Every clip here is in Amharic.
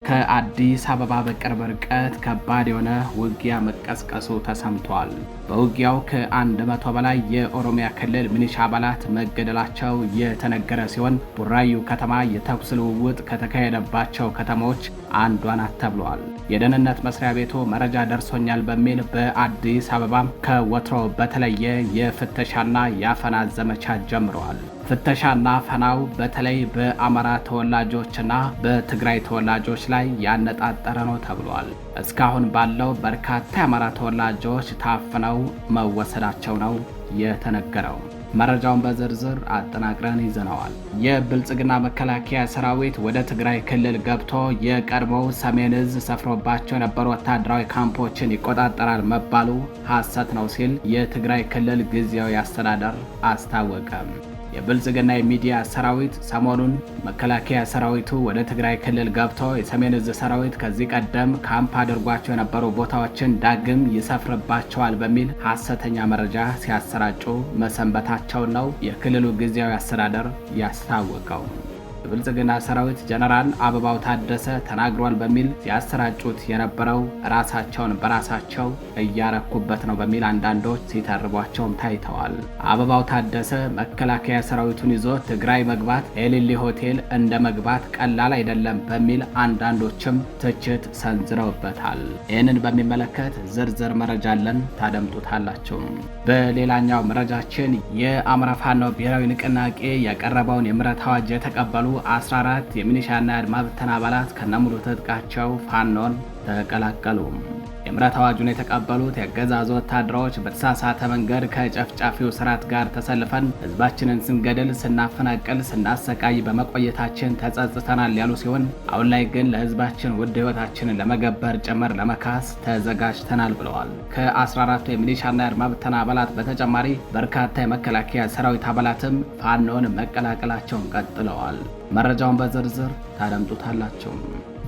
ከአዲስ አበባ በቅርብ ርቀት ከባድ የሆነ ውጊያ መቀስቀሱ ተሰምቷል። በውጊያው ከ100 በላይ የኦሮሚያ ክልል ሚሊሻ አባላት መገደላቸው የተነገረ ሲሆን ቡራዩ ከተማ የተኩስ ልውውጥ ከተካሄደባቸው ከተሞች አንዷ ናት ተብሏል። የደህንነት መስሪያ ቤቱ መረጃ ደርሶኛል በሚል በአዲስ አበባ ከወትሮ በተለየ የፍተሻና የአፈና ዘመቻ ጀምረዋል። ፍተሻና አፈናው በተለይ በአማራ ተወላጆችና በትግራይ ተወላጆች ላይ ያነጣጠረ ነው ተብሏል። እስካሁን ባለው በርካታ የአማራ ተወላጆች ታፍነው መወሰዳቸው ነው የተነገረው። መረጃውን በዝርዝር አጠናቅረን ይዘነዋል። የብልጽግና መከላከያ ሰራዊት ወደ ትግራይ ክልል ገብቶ የቀድሞው ሰሜን እዝ ሰፍሮባቸው የነበሩ ወታደራዊ ካምፖችን ይቆጣጠራል መባሉ ሐሰት ነው ሲል የትግራይ ክልል ጊዜያዊ አስተዳደር አስታወቀ። የብልጽግና የሚዲያ ሰራዊት ሰሞኑን መከላከያ ሰራዊቱ ወደ ትግራይ ክልል ገብቶ የሰሜን እዝ ሰራዊት ከዚህ ቀደም ካምፕ አድርጓቸው የነበሩ ቦታዎችን ዳግም ይሰፍርባቸዋል በሚል ሐሰተኛ መረጃ ሲያሰራጩ መሰንበታቸውን ነው የክልሉ ጊዜያዊ አስተዳደር ያስታወቀው። የብልጽግና ሰራዊት ጀነራል አበባው ታደሰ ተናግሯል በሚል ሲያሰራጩት የነበረው ራሳቸውን በራሳቸው እያረኩበት ነው በሚል አንዳንዶች ሲተርቧቸውም ታይተዋል። አበባው ታደሰ መከላከያ ሰራዊቱን ይዞ ትግራይ መግባት ኤሊሊ ሆቴል እንደ መግባት ቀላል አይደለም በሚል አንዳንዶችም ትችት ሰንዝረውበታል። ይህንን በሚመለከት ዝርዝር መረጃ አለን፣ ታደምጡታላችሁ። በሌላኛው መረጃችን የአማራ ፋኖ ብሔራዊ ንቅናቄ ያቀረበውን የምህረት አዋጅ የተቀበሉ 14 የሚሊሻና የአድማ ብተና አባላት ከነሙሉ ትጥቃቸው ፋኖን ተቀላቀሉ። የምህረት አዋጁን የተቀበሉት የአገዛዙ ወታደሮች በተሳሳተ መንገድ ከጨፍጫፊው ስርዓት ጋር ተሰልፈን ህዝባችንን ስንገድል፣ ስናፈናቅል፣ ስናሰቃይ በመቆየታችን ተጸጽተናል ያሉ ሲሆን አሁን ላይ ግን ለህዝባችን ውድ ህይወታችንን ለመገበር ጭምር ለመካስ ተዘጋጅተናል ብለዋል። ከ14ቱ የሚሊሻና የአድማ ብተና አባላት በተጨማሪ በርካታ የመከላከያ ሰራዊት አባላትም ፋኖን መቀላቀላቸውን ቀጥለዋል። መረጃውን በዝርዝር ታደምጡታላችሁ።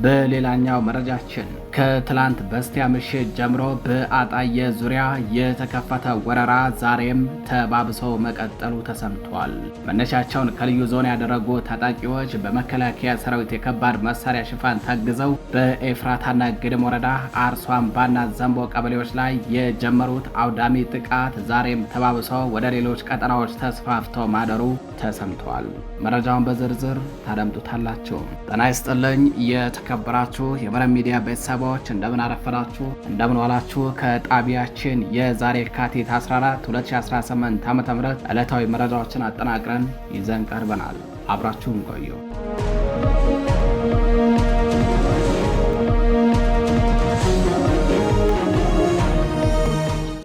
በሌላኛው መረጃችን ከትላንት በስቲያ ምሽት ጀምሮ በአጣየ ዙሪያ የተከፈተ ወረራ ዛሬም ተባብሶ መቀጠሉ ተሰምቷል። መነሻቸውን ከልዩ ዞን ያደረጉ ታጣቂዎች በመከላከያ ሰራዊት የከባድ መሳሪያ ሽፋን ታግዘው በኤፍራታና ግድም ወረዳ አርሶ አምባና ዘንቦ ቀበሌዎች ላይ የጀመሩት አውዳሚ ጥቃት ዛሬም ተባብሶ ወደ ሌሎች ቀጠናዎች ተስፋፍቶ ማደሩ ተሰምቷል። መረጃውን በዝርዝር ታደምጡታላችሁ። ጤና ይስጥልኝ የተከበራችሁ የመረብ ሚዲያ ቤተሰቦች እንደምን አረፈዳችሁ፣ እንደምን ዋላችሁ። ከጣቢያችን የዛሬ የካቲት 14 2018 ዓ.ም ዕለታዊ መረጃዎችን አጠናቅረን ይዘን ቀርበናል። አብራችሁን ቆዩ።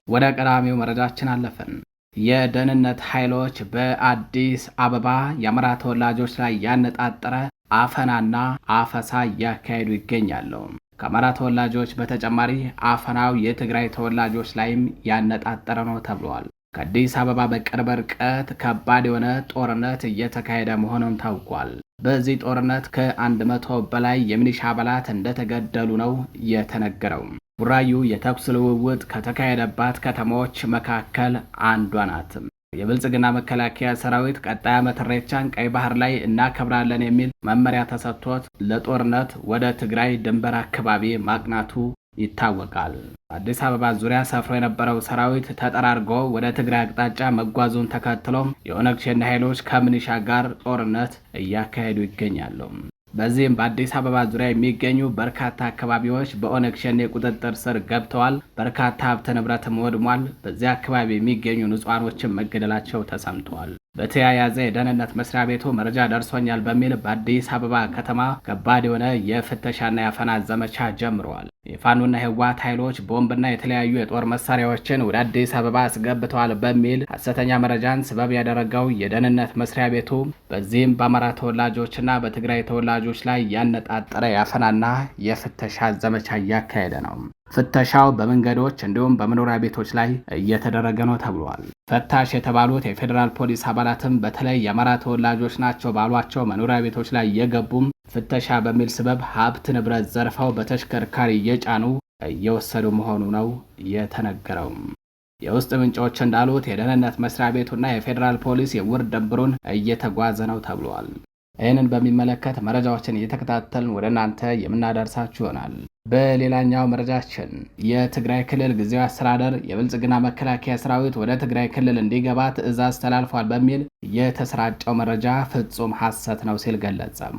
ወደ ቀዳሚው መረጃችን አለፈን። የደህንነት ኃይሎች በአዲስ አበባ የአማራ ተወላጆች ላይ ያነጣጠረ አፈናና አፈሳ እያካሄዱ ይገኛሉ። ከአማራ ተወላጆች በተጨማሪ አፈናው የትግራይ ተወላጆች ላይም ያነጣጠረ ነው ተብሏል። ከአዲስ አበባ በቅርብ ርቀት ከባድ የሆነ ጦርነት እየተካሄደ መሆኑን ታውቋል። በዚህ ጦርነት ከ100 በላይ የሚሊሻ አባላት እንደተገደሉ ነው የተነገረው። ቡራዩ የተኩስ ልውውጥ ከተካሄደባት ከተሞች መካከል አንዷ ናት። የብልጽግና መከላከያ ሰራዊት ቀጣይ ዓመት ኢሬቻን ቀይ ባህር ላይ እናከብራለን የሚል መመሪያ ተሰጥቶት ለጦርነት ወደ ትግራይ ድንበር አካባቢ ማቅናቱ ይታወቃል። አዲስ አበባ ዙሪያ ሰፍሮ የነበረው ሰራዊት ተጠራርጎ ወደ ትግራይ አቅጣጫ መጓዙን ተከትሎ የኦነግ ሸኔ ኃይሎች ከምኒሻ ጋር ጦርነት እያካሄዱ ይገኛሉ። በዚህም በአዲስ አበባ ዙሪያ የሚገኙ በርካታ አካባቢዎች በኦነግ ሸኔ ቁጥጥር ስር ገብተዋል። በርካታ ሀብት ንብረትም ወድሟል። በዚህ አካባቢ የሚገኙ ንጹሃኖችን መገደላቸው ተሰምተዋል። በተያያዘ የደህንነት መስሪያ ቤቱ መረጃ ደርሶኛል በሚል በአዲስ አበባ ከተማ ከባድ የሆነ የፍተሻና የአፈና ዘመቻ ጀምረዋል። የፋኖና የህወሓት ኃይሎች ቦምብና የተለያዩ የጦር መሳሪያዎችን ወደ አዲስ አበባ አስገብተዋል በሚል ሐሰተኛ መረጃን ስበብ ያደረገው የደህንነት መስሪያ ቤቱ በዚህም በአማራ ተወላጆችና በትግራይ ተወላጆች ላይ ያነጣጠረ የአፈናና የፍተሻ ዘመቻ እያካሄደ ነው። ፍተሻው በመንገዶች እንዲሁም በመኖሪያ ቤቶች ላይ እየተደረገ ነው ተብሏል። ፈታሽ የተባሉት የፌዴራል ፖሊስ አባላትም በተለይ የአማራ ተወላጆች ናቸው ባሏቸው መኖሪያ ቤቶች ላይ እየገቡም ፍተሻ በሚል ስበብ ሀብት ንብረት ዘርፈው በተሽከርካሪ እየጫኑ እየወሰዱ መሆኑ ነው የተነገረው። የውስጥ ምንጮች እንዳሉት የደህንነት መስሪያ ቤቱና የፌዴራል ፖሊስ የውር ደንብሩን እየተጓዘ ነው ተብሏል። ይህንን በሚመለከት መረጃዎችን እየተከታተልን ወደ እናንተ የምናደርሳችሁ ይሆናል። በሌላኛው መረጃችን የትግራይ ክልል ጊዜያዊ አስተዳደር የብልጽግና መከላከያ ሰራዊት ወደ ትግራይ ክልል እንዲገባ ትዕዛዝ ተላልፏል በሚል የተሰራጨው መረጃ ፍጹም ሐሰት ነው ሲል ገለጸም።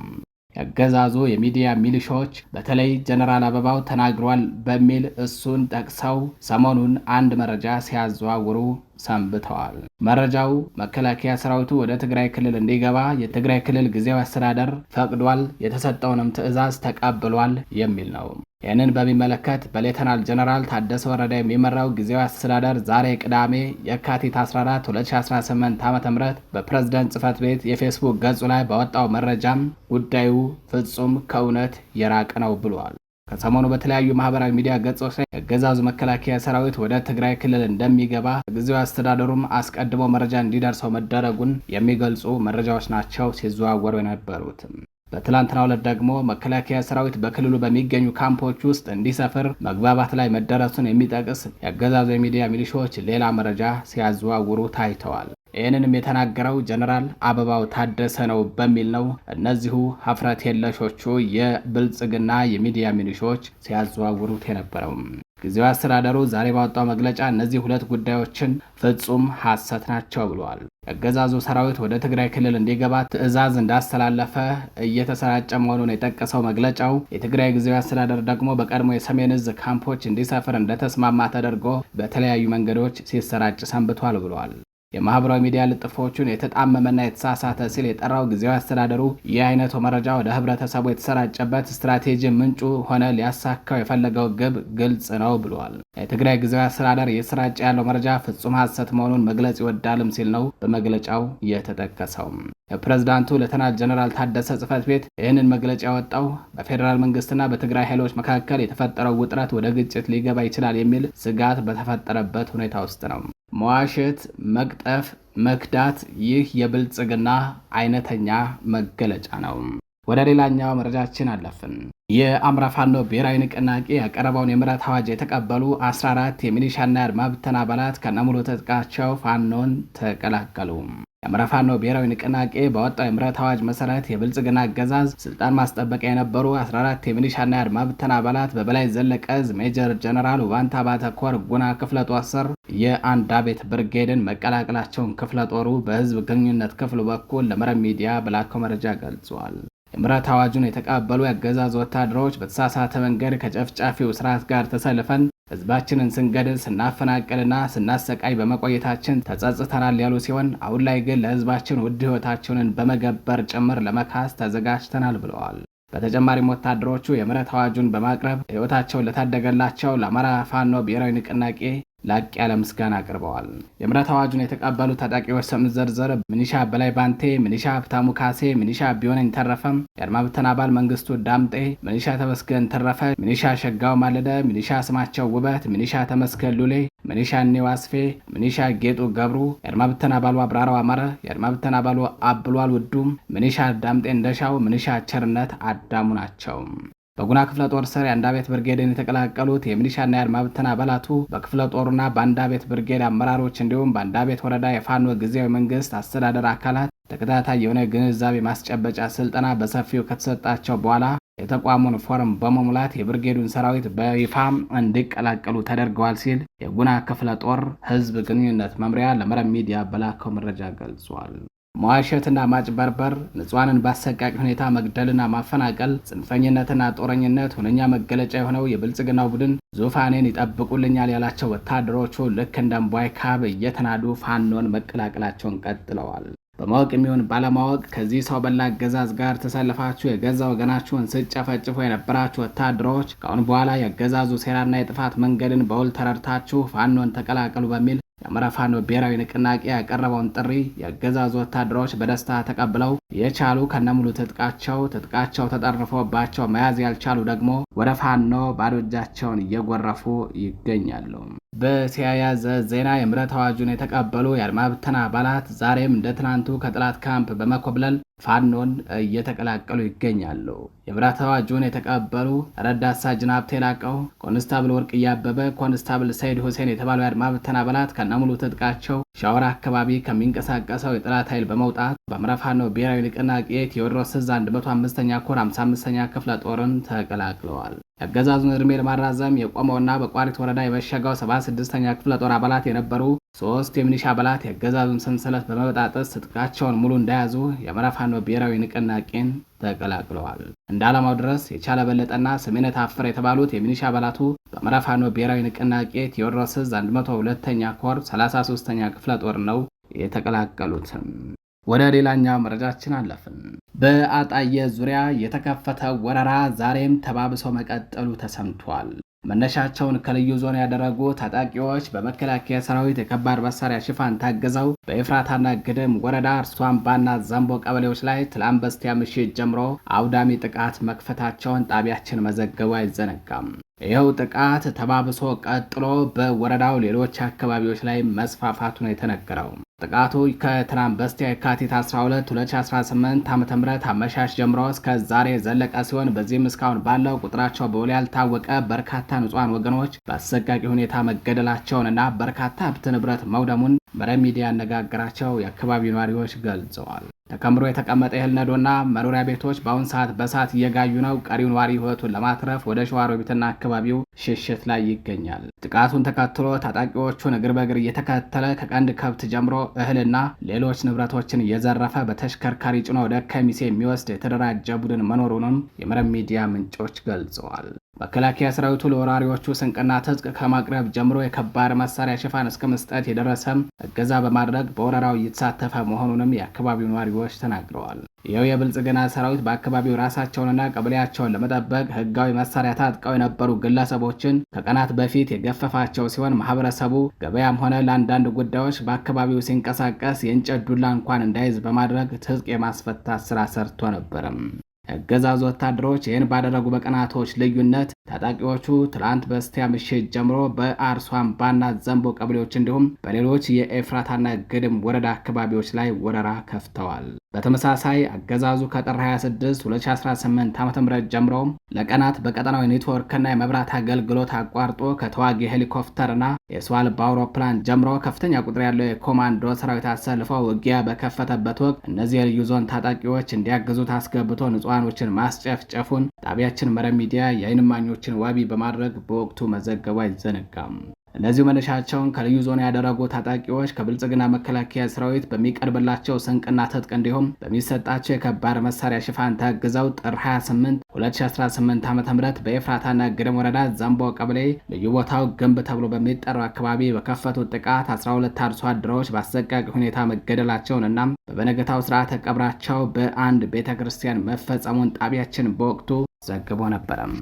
ያገዛዙ የሚዲያ ሚሊሻዎች በተለይ ጀነራል አበባው ተናግሯል በሚል እሱን ጠቅሰው ሰሞኑን አንድ መረጃ ሲያዘዋውሩ ሰንብተዋል። መረጃው መከላከያ ሰራዊቱ ወደ ትግራይ ክልል እንዲገባ የትግራይ ክልል ጊዜያዊ አስተዳደር ፈቅዷል፣ የተሰጠውንም ትዕዛዝ ተቀብሏል የሚል ነው። ይህንን በሚመለከት በሌተናል ጀነራል ታደሰ ወረደ የሚመራው ጊዜያዊ አስተዳደር ዛሬ ቅዳሜ የካቲት 14 2018 ዓ.ም በፕሬዝዳንት ጽህፈት ቤት የፌስቡክ ገጹ ላይ ባወጣው መረጃም ጉዳዩ ፍጹም ከእውነት የራቀ ነው ብሏል። ከሰሞኑ በተለያዩ ማህበራዊ ሚዲያ ገጾች ላይ የአገዛዙ መከላከያ ሰራዊት ወደ ትግራይ ክልል እንደሚገባ ጊዜያዊ አስተዳደሩም አስቀድሞ መረጃ እንዲደርሰው መደረጉን የሚገልጹ መረጃዎች ናቸው ሲዘዋወሩ የነበሩት። በትላንትናው ዕለት ደግሞ መከላከያ ሰራዊት በክልሉ በሚገኙ ካምፖች ውስጥ እንዲሰፍር መግባባት ላይ መደረሱን የሚጠቅስ የአገዛዙ የሚዲያ ሚሊሻዎች ሌላ መረጃ ሲያዘዋውሩ ታይተዋል። ይህንንም የተናገረው ጀነራል አበባው ታደሰ ነው በሚል ነው እነዚሁ ሀፍረት የለሾቹ የብልጽግና የሚዲያ ሚሊሻዎች ሲያዘዋውሩት የነበረው። ጊዜያዊ አስተዳደሩ ዛሬ ባወጣው መግለጫ እነዚህ ሁለት ጉዳዮችን ፍጹም ሐሰት ናቸው ብለዋል። የአገዛዙ ሰራዊት ወደ ትግራይ ክልል እንዲገባ ትዕዛዝ እንዳስተላለፈ እየተሰራጨ መሆኑን የጠቀሰው መግለጫው የትግራይ ጊዜያዊ አስተዳደር ደግሞ በቀድሞ የሰሜን ዕዝ ካምፖች እንዲሰፍር እንደተስማማ ተደርጎ በተለያዩ መንገዶች ሲሰራጭ ሰንብቷል ብለዋል። የማህበራዊ ሚዲያ ልጥፎቹን የተጣመመና የተሳሳተ ሲል የጠራው ጊዜያዊ አስተዳደሩ ይህ አይነቱ መረጃ ወደ ህብረተሰቡ የተሰራጨበት ስትራቴጂ ምንጩ ሆነ ሊያሳካው የፈለገው ግብ ግልጽ ነው ብሏል። የትግራይ ጊዜያዊ አስተዳደር እየተሰራጨ ያለው መረጃ ፍጹም ሐሰት መሆኑን መግለጽ ይወዳልም ሲል ነው በመግለጫው የተጠቀሰው። የፕሬዝዳንቱ ሌተናል ጀነራል ታደሰ ጽህፈት ቤት ይህንን መግለጫ ያወጣው በፌዴራል መንግስትና በትግራይ ኃይሎች መካከል የተፈጠረው ውጥረት ወደ ግጭት ሊገባ ይችላል የሚል ስጋት በተፈጠረበት ሁኔታ ውስጥ ነው። መዋሸት፣ መቅጠፍ፣ መክዳት ይህ የብልጽግና አይነተኛ መገለጫ ነው። ወደ ሌላኛው መረጃችን አለፍን። የአማራ ፋኖ ብሔራዊ ንቅናቄ ያቀረበውን የምህረት አዋጅ የተቀበሉ 14 የሚሊሻና የአድማ ብተና አባላት ከነሙሉ ትጥቃቸው ፋኖን ተቀላቀሉ። የአማራ ፋኖ ብሔራዊ ንቅናቄ ባወጣው የምህረት አዋጅ መሰረት የብልጽግና አገዛዝ ስልጣን ማስጠበቂያ የነበሩ 14 የሚሊሻና የአድማ ብተና አባላት በበላይ ዘለቀ ዕዝ ሜጀር ጀነራል ውባንታ ባተኮር ጉና ክፍለ ጦር ስር የአንዳቤት ብርጌድን መቀላቀላቸውን ክፍለ ጦሩ በህዝብ ግንኙነት ክፍሉ በኩል ለመረብ ሚዲያ በላከው መረጃ ገልጿል። የምህረት አዋጁን የተቀበሉ የአገዛዝ ወታደሮች በተሳሳተ መንገድ ከጨፍጫፊው ስርዓት ጋር ተሰልፈን ህዝባችንን ስንገድል ስናፈናቅልና ስናሰቃይ በመቆየታችን ተጸጽተናል ያሉ ሲሆን አሁን ላይ ግን ለህዝባችን ውድ ህይወታችንን በመገበር ጭምር ለመካስ ተዘጋጅተናል ብለዋል። በተጨማሪም ወታደሮቹ የምህረት አዋጁን በማቅረብ ህይወታቸውን ለታደገላቸው ለአማራ ፋኖ ብሔራዊ ንቅናቄ ላቅ ያለ ምስጋና አቅርበዋል። የምህረት አዋጁን የተቀበሉ ታጣቂዎች ስም ዝርዝር ሚኒሻ በላይ ባንቴ፣ ሚኒሻ ሀብታሙ ካሴ፣ ሚኒሻ ቢሆነኝ ተረፈም፣ የአድማ ብተና አባል መንግስቱ ዳምጤ፣ ሚኒሻ ተመስገን ተረፈ፣ ሚኒሻ ሸጋው ማለደ፣ ሚኒሻ ስማቸው ውበት፣ ሚኒሻ ተመስገን ሉሌ፣ ሚኒሻ እኔው አስፌ፣ ሚኒሻ ጌጡ ገብሩ፣ የአድማ ብተና አባሉ አብራራው አማረ፣ የአድማ ብተና አባሉ አብሏል ውዱም፣ ሚኒሻ ዳምጤ እንደሻው፣ ሚኒሻ ቸርነት አዳሙ ናቸው። በጉና ክፍለ ጦር ስር የአንዳቤት ብርጌድን የተቀላቀሉት የሚሊሻና የአድማ ብተና አባላቱ በክፍለ ጦሩና በአንዳቤት ብርጌድ አመራሮች እንዲሁም በአንዳቤት ወረዳ የፋኖ ጊዜያዊ መንግስት አስተዳደር አካላት ተከታታይ የሆነ ግንዛቤ ማስጨበጫ ስልጠና በሰፊው ከተሰጣቸው በኋላ የተቋሙን ፎርም በመሙላት የብርጌዱን ሰራዊት በይፋ እንዲቀላቀሉ ተደርገዋል ሲል የጉና ክፍለ ጦር ህዝብ ግንኙነት መምሪያ ለመረብ ሚዲያ በላከው መረጃ ገልጿል። መዋሸትና ማጭበርበር፣ ንጹሃንን በአሰቃቂ ሁኔታ መግደልና ማፈናቀል፣ ጽንፈኝነትና ጦረኝነት ሁነኛ መገለጫ የሆነው የብልጽግናው ቡድን ዙፋኔን ይጠብቁልኛል ያላቸው ወታደሮቹ ልክ እንደ እምቧይ ካብ እየተናዱ ፋኖን መቀላቀላቸውን ቀጥለዋል። በማወቅ የሚሆን ባለማወቅ ከዚህ ሰው በላ አገዛዝ ጋር ተሰልፋችሁ የገዛ ወገናችሁን ስጨፈጭፉ የነበራችሁ ወታደሮች ከአሁን በኋላ የአገዛዙ ሴራና የጥፋት መንገድን በውል ተረድታችሁ ፋኖን ተቀላቀሉ በሚል የአማራ ፋኖ ብሔራዊ ንቅናቄ ያቀረበውን ጥሪ የአገዛዙ ወታደሮች በደስታ ተቀብለው የቻሉ ከነሙሉ ትጥቃቸው ተጠርፎባቸው መያዝ ያልቻሉ ደግሞ ወደ ፋኖ ባዶ እጃቸውን እየጎረፉ ይገኛሉ። በተያያዘ ዜና የምህረት አዋጁን የተቀበሉ የአድማ ብተና አባላት ዛሬም እንደ ትናንቱ ከጠላት ካምፕ በመኮብለል ፋኖን እየተቀላቀሉ ይገኛሉ። የምህረት አዋጁን የተቀበሉ ረዳት ሳጅን ሀብቴ ላቀው፣ ኮንስታብል ወርቅ እያበበ፣ ኮንስታብል ሰይድ ሁሴን የተባሉ የአድማ ብተና አባላት ከነሙሉ ትጥቃቸው ሻወር አካባቢ ከሚንቀሳቀሰው የጠላት ኃይል በመውጣት በአማራ ፋኖ ብሔራዊ ንቅናቄ ቴዎድሮስ ዕዝ 105ኛ ኮር 55ኛ ክፍለ ጦርን ተቀላቅለዋል። የአገዛዙን እድሜ ለማራዘም የቆመውና በቋሪት ወረዳ የመሸጋው 76ኛ ክፍለ ጦር አባላት የነበሩ 3 የሚኒሻ አባላት የአገዛዙን ሰንሰለት በመበጣጠስ ትጥቃቸውን ሙሉ እንደያዙ የአማራ ፋኖ ብሔራዊ ንቅናቄን ተቀላቅለዋል። እንደ ዓላማው ድረስ የቻለ በለጠና ስሜነ ታፈረ የተባሉት የሚኒሻ አባላቱ በአማራ ፋኖ ብሔራዊ ንቅናቄ ቴዎድሮስ ዕዝ 102ኛ ኮር 33ኛ ክፍለ ጦር ነው የተቀላቀሉትም። ወደ ሌላኛው መረጃችን አለፍን። በአጣዬ ዙሪያ የተከፈተው ወረራ ዛሬም ተባብሶ መቀጠሉ ተሰምቷል። መነሻቸውን ከልዩ ዞን ያደረጉ ታጣቂዎች በመከላከያ ሰራዊት የከባድ መሳሪያ ሽፋን ታግዘው በኤፍራታና ግድም ወረዳ አርሶ አምባና ዘንቦ ቀበሌዎች ላይ ትላንት በስቲያ ምሽት ጀምሮ አውዳሚ ጥቃት መክፈታቸውን ጣቢያችን መዘገቡ አይዘነጋም። ይኸው ጥቃት ተባብሶ ቀጥሎ በወረዳው ሌሎች አካባቢዎች ላይ መስፋፋቱ ነው የተነገረው። ጥቃቱ ከትናንት በስቲያ የካቲት 12 2018 ዓ.ም አመሻሽ ጀምሮ እስከ ዛሬ ዘለቀ ሲሆን በዚህም እስካሁን ባለው ቁጥራቸው በውል ያልታወቀ በርካታ ንጹሃን ወገኖች በአሰቃቂ ሁኔታ መገደላቸውንና በርካታ ሀብት ንብረት መውደሙን መረብ ሚዲያ ያነጋገራቸው የአካባቢው ነዋሪዎች ገልጸዋል። ተከምሮ የተቀመጠ እህል ነዶና መኖሪያ ቤቶች በአሁን ሰዓት በእሳት እየጋዩ ነው። ቀሪው ነዋሪ ህይወቱን ለማትረፍ ወደ ሸዋሮቢትና አካባቢው ሽሽት ላይ ይገኛል። ጥቃቱን ተከትሎ ታጣቂዎቹን እግር በእግር እየተከተለ ከቀንድ ከብት ጀምሮ እህልና ሌሎች ንብረቶችን እየዘረፈ በተሽከርካሪ ጭኖ ወደ ከሚሴ የሚወስድ የተደራጀ ቡድን መኖሩንም የመረብ ሚዲያ ምንጮች ገልጸዋል። መከላከያ ሰራዊቱ ለወራሪዎቹ ስንቅና ትጥቅ ከማቅረብ ጀምሮ የከባድ መሳሪያ ሽፋን እስከ መስጠት የደረሰም እገዛ በማድረግ በወረራው እየተሳተፈ መሆኑንም የአካባቢው ነዋሪዎች ተናግረዋል። ይኸው የብልጽግና ሰራዊት በአካባቢው ራሳቸውንና ቀበሌያቸውን ለመጠበቅ ህጋዊ መሳሪያ ታጥቀው የነበሩ ግለሰቦችን ከቀናት በፊት የገፈፋቸው ሲሆን ማህበረሰቡ ገበያም ሆነ ለአንዳንድ ጉዳዮች በአካባቢው ሲንቀሳቀስ የእንጨት ዱላ እንኳን እንዳይዝ በማድረግ ትጥቅ የማስፈታት ስራ ሰርቶ ነበርም። የአገዛዙ ወታደሮች ይህን ባደረጉ በቀናቶች ልዩነት ታጣቂዎቹ ትላንት በስቲያ ምሽት ጀምሮ በአርሶ አምባና ዘንቦ ቀበሌዎች እንዲሁም በሌሎች የኤፍራታና ግድም ወረዳ አካባቢዎች ላይ ወረራ ከፍተዋል። በተመሳሳይ አገዛዙ ከጥር 26 2018 ዓ.ም ጀምሮ ለቀናት በቀጠናው ኔትወርክና የመብራት አገልግሎት አቋርጦ ከተዋጊ ሄሊኮፕተርና የሰው አልባ አውሮፕላን ጀምሮ ከፍተኛ ቁጥር ያለው የኮማንዶ ሰራዊት አሰልፈው ውጊያ በከፈተበት ወቅት እነዚህ የልዩ ዞን ታጣቂዎች እንዲያግዙት አስገብቶ ንጹሃኖችን ማስጨፍጨፉን ጣቢያችን መረብ ሚዲያ የዓይን እማኞችን ዋቢ በማድረግ በወቅቱ መዘገቡ አይዘነጋም። እነዚሁ መነሻቸውን ከልዩ ዞን ያደረጉ ታጣቂዎች ከብልጽግና መከላከያ ሰራዊት በሚቀርብላቸው ስንቅና ትጥቅ እንዲሁም በሚሰጣቸው የከባድ መሳሪያ ሽፋን ታግዘው ጥር 28 2018 ዓ.ም በኤፍራታና ግድም ወረዳ ዘንቦ ቀበሌ ልዩ ቦታው ግንብ ተብሎ በሚጠራው አካባቢ በከፈቱት ጥቃት 12 አርሶ አደሮች በአሰቃቂ ሁኔታ መገደላቸውን እና በበነገታው ስርዓተ ቀብራቸው በአንድ ቤተክርስቲያን መፈጸሙን ጣቢያችን በወቅቱ ዘግቦ ነበረም።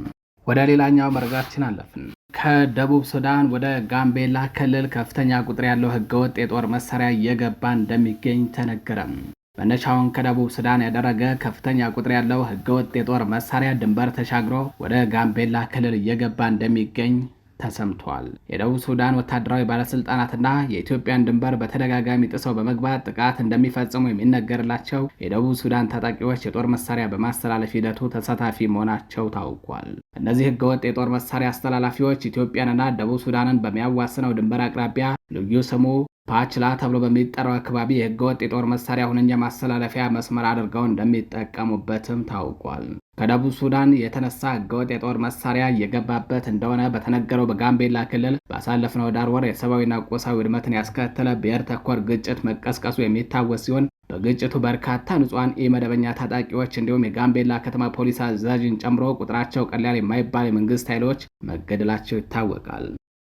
ወደ ሌላኛው መረጃችን አለፍን። ከደቡብ ሱዳን ወደ ጋምቤላ ክልል ከፍተኛ ቁጥር ያለው ህገወጥ የጦር መሳሪያ እየገባ እንደሚገኝ ተነገረም። መነሻውን ከደቡብ ሱዳን ያደረገ ከፍተኛ ቁጥር ያለው ህገወጥ የጦር መሳሪያ ድንበር ተሻግሮ ወደ ጋምቤላ ክልል እየገባ እንደሚገኝ ተሰምቷል። የደቡብ ሱዳን ወታደራዊ ባለስልጣናትና የኢትዮጵያን ድንበር በተደጋጋሚ ጥሰው በመግባት ጥቃት እንደሚፈጽሙ የሚነገርላቸው የደቡብ ሱዳን ታጣቂዎች የጦር መሳሪያ በማስተላለፍ ሂደቱ ተሳታፊ መሆናቸው ታውቋል። እነዚህ ህገወጥ የጦር መሳሪያ አስተላላፊዎች ኢትዮጵያንና ደቡብ ሱዳንን በሚያዋስነው ድንበር አቅራቢያ ልዩ ስሙ ፓችላ ተብሎ በሚጠራው አካባቢ የህገወጥ የጦር መሳሪያ ሁነኛ ማስተላለፊያ መስመር አድርገው እንደሚጠቀሙበትም ታውቋል። ከደቡብ ሱዳን የተነሳ ህገወጥ የጦር መሳሪያ እየገባበት እንደሆነ በተነገረው በጋምቤላ ክልል ባሳለፍነው ዳር ወር የሰብአዊና ቁሳዊ ውድመትን ያስከተለ ብሔር ተኮር ግጭት መቀስቀሱ የሚታወስ ሲሆን በግጭቱ በርካታ ንጹሃን ኢመደበኛ ታጣቂዎች እንዲሁም የጋምቤላ ከተማ ፖሊስ አዛዥን ጨምሮ ቁጥራቸው ቀላል የማይባል የመንግስት ኃይሎች መገደላቸው ይታወቃል።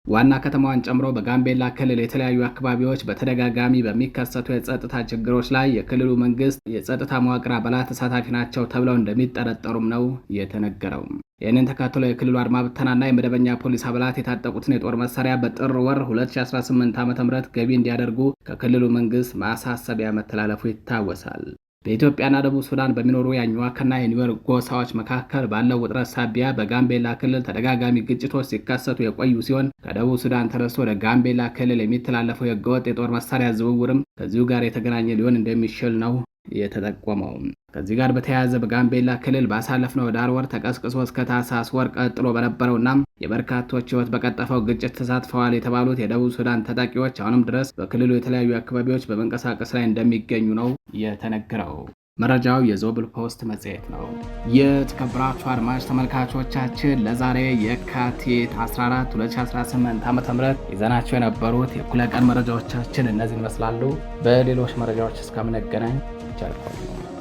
ዋና ከተማዋን ጨምሮ በጋምቤላ ክልል የተለያዩ አካባቢዎች በተደጋጋሚ በሚከሰቱ የጸጥታ ችግሮች ላይ የክልሉ መንግስት የጸጥታ መዋቅር አባላት ተሳታፊ ናቸው ተብለው እንደሚጠረጠሩም ነው የተነገረው። ይህንን ተከትሎ የክልሉ አድማ ብተናና የመደበኛ ፖሊስ አባላት የታጠቁትን የጦር መሳሪያ በጥር ወር 2018 ዓ.ም ገቢ እንዲያደርጉ ከክልሉ መንግስት ማሳሰቢያ መተላለፉ ይታወሳል። በኢትዮጵያና ደቡብ ሱዳን በሚኖሩ የአኝዋክና የኒዌር ጎሳዎች መካከል ባለው ውጥረት ሳቢያ በጋምቤላ ክልል ተደጋጋሚ ግጭቶች ሲከሰቱ የቆዩ ሲሆን ከደቡብ ሱዳን ተነስቶ ወደ ጋምቤላ ክልል የሚተላለፈው የህገወጥ የጦር መሳሪያ ዝውውርም ከዚሁ ጋር የተገናኘ ሊሆን እንደሚችል ነው የተጠቆመው። ከዚህ ጋር በተያያዘ በጋምቤላ ክልል ባሳለፍነው ዳር ወር ተቀስቅሶ እስከ ታህሳስ ወር ቀጥሎ በነበረውና የበርካቶች ህይወት በቀጠፈው ግጭት ተሳትፈዋል የተባሉት የደቡብ ሱዳን ታጣቂዎች አሁንም ድረስ በክልሉ የተለያዩ አካባቢዎች በመንቀሳቀስ ላይ እንደሚገኙ ነው የተነገረው። መረጃው የዞብል ፖስት መጽሔት ነው። የተከበራችሁ አድማጭ ተመልካቾቻችን ለዛሬ የካቲት 14 2018 ዓ.ም ይዘናቸው የነበሩት የእኩለ ቀን መረጃዎቻችን እነዚህን ይመስላሉ። በሌሎች መረጃዎች እስከምንገናኝ ቸር ቆዩ።